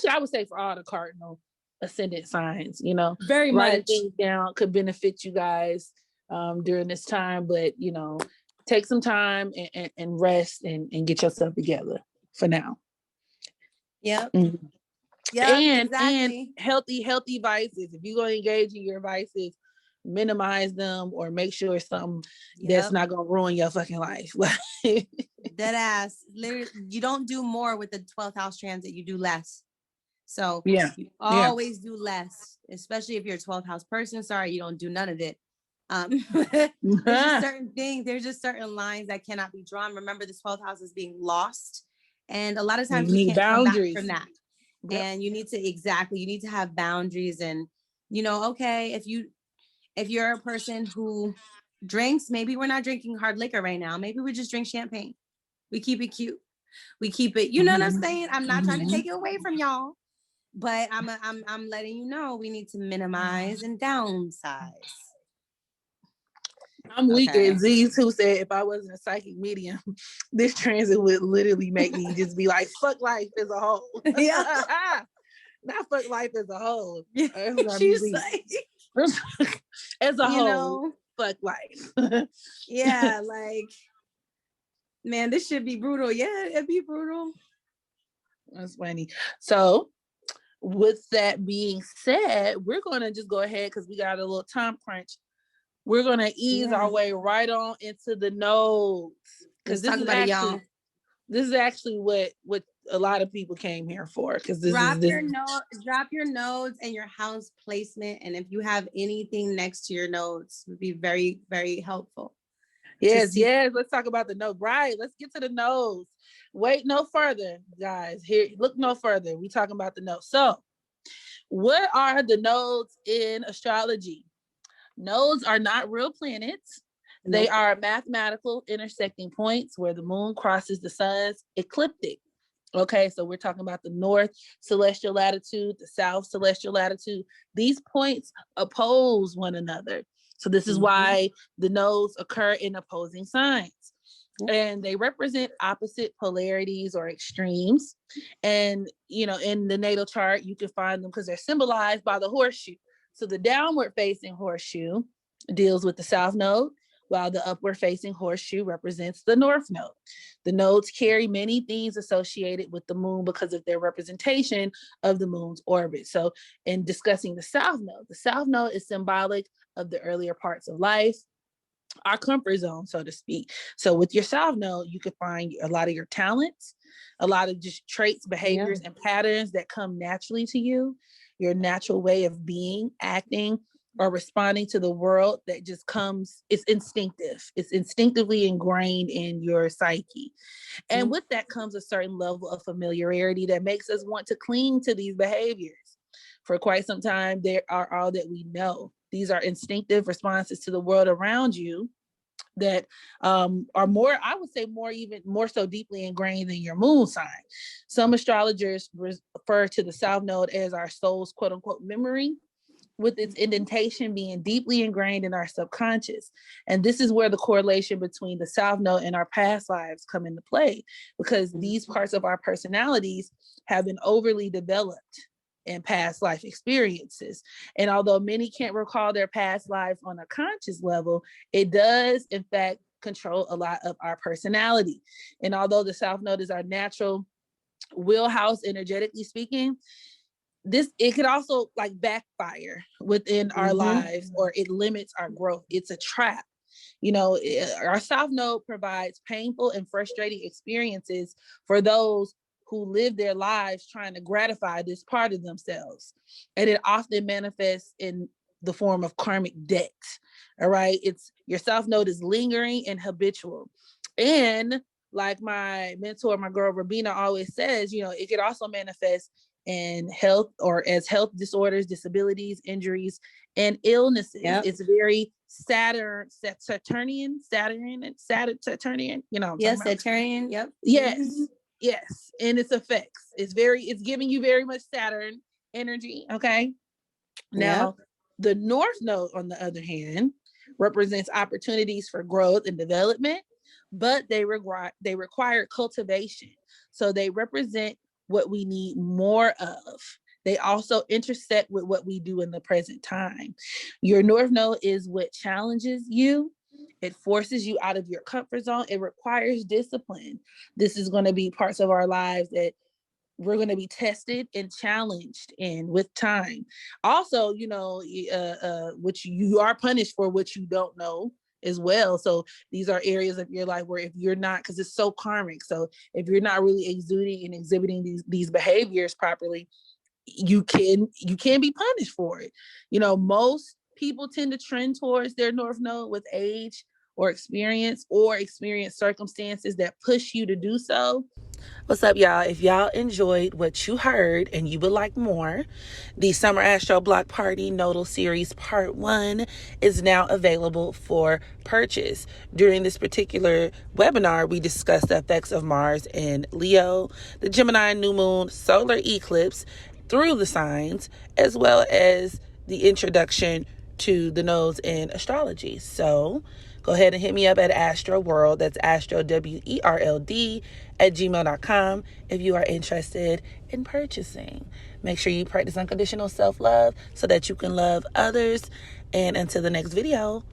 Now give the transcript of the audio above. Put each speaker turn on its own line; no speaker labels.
actually, I would say for all the cardinal ascendant signs, you know,
very
writing
much
things down could benefit you guys during this time, but you know, take some time and rest and get yourself together for now.
Yep.
Mm-hmm.
Yep,
And
exactly.
healthy vices. If you're going to engage in your vices, minimize them or make sure it's something that's not going to ruin your fucking life.
Dead ass. Literally, you don't do more with the 12th house transit, you do less. So
yeah,
you always do less, especially if you're a 12th house person. Sorry, you don't do none of it. There's just certain things, there's just certain lines that cannot be drawn. Remember, the 12th house is being lost. And a lot of times we can't
boundaries.
come back from that. Yep. And you need to have boundaries. And, you know, okay, if you're a person who drinks, maybe we're not drinking hard liquor right now. Maybe we just drink champagne. We keep it cute. We keep it, you know what I'm saying? I'm not trying to take it away from y'all, but I'm letting you know we need to minimize and downsize.
I'm weak at Z's, who said if I wasn't a psychic medium, this transit would literally make me just be like, fuck life as a whole. Yeah. Not fuck life as a whole. She's like, as a whole, know? Fuck life.
Yeah, like, man, this should be brutal. Yeah, it'd be brutal.
That's funny. So with that being said, we're going to just go ahead because we got a little time crunch. We're going to ease our way right on into the nodes. Because this is actually what a lot of people came here for. Because drop
your nodes and your house placement. And if you have anything next to your nodes, would be very, very helpful.
Yes. Let's talk about the node. Right. Let's get to the nodes. Wait no further, guys. Here, look no further. We talking about the nodes. So, what are the nodes in astrology? Nodes are not real planets. Nope. They are mathematical intersecting points where the moon crosses the sun's ecliptic. Okay, so we're talking about the north celestial latitude, the south celestial latitude. These points oppose one another. So this is why the nodes occur in opposing signs. And they represent opposite polarities or extremes. And, you know, in the natal chart, you can find them because they're symbolized by the horseshoe. So the downward facing horseshoe deals with the south node, while the upward facing horseshoe represents the north node. The nodes carry many themes associated with the moon because of their representation of the moon's orbit. So in discussing the south node is symbolic of the earlier parts of life, our comfort zone, so to speak. So with your south node, you can find a lot of your talents, a lot of just traits, behaviors, and patterns that come naturally to you, your natural way of being, acting, or responding to the world that just comes, it's instinctive. It's instinctively ingrained in your psyche. And with that comes a certain level of familiarity that makes us want to cling to these behaviors. For quite some time, they are all that we know. These are instinctive responses to the world around you that are more, I would say even more so deeply ingrained in your moon sign. Some astrologers refer to the south node as our soul's quote unquote memory, with its indentation being deeply ingrained in our subconscious. And this is where the correlation between the south node and our past lives come into play, because these parts of our personalities have been overly developed in past life experiences. And although many can't recall their past lives on a conscious level, it does, in fact, control a lot of our personality. And although the south node is our natural wheelhouse, energetically speaking, it could also like backfire within our lives, or it limits our growth. It's a trap. You know, our south node provides painful and frustrating experiences for those who live their lives trying to gratify this part of themselves. And it often manifests in the form of karmic debt. All right. It's your south node is lingering and habitual. And like my mentor, my girl Rabina, always says, you know, it could also manifest in health or as health disorders, disabilities, injuries, and illnesses. It's very Saturnian, you know.
Yes, Saturnian. Yep.
Yes. And its effects. It's giving you very much Saturn energy. Okay. Now, the north node, on the other hand, represents opportunities for growth and development, but they require cultivation. So they represent what we need more of. They also intersect with what we do in the present time. Your North Node is what challenges you. It forces you out of your comfort zone. It requires discipline. This is going to be parts of our lives that we're going to be tested and challenged in with time. Also, which you are punished for what you don't know as well. So these are areas of your life where if you're not, because it's so karmic, so if you're not really exuding and exhibiting these behaviors properly, you can be punished for it. Most people tend to trend towards their North Node with age or experience circumstances that push you to do so. What's up, y'all? If y'all enjoyed what you heard and you would like more, the Summer Astro Block Party Nodal Series Part 1 is now available for purchase. During this particular webinar, we discussed the effects of Mars in Leo, the Gemini new moon, solar eclipse through the signs, as well as the introduction to the nodes in astrology. So go ahead and hit me up at AstroWorld. That's Astro, WERLD, at gmail.com if you are interested in purchasing. Make sure you practice unconditional self-love so that you can love others. And until the next video,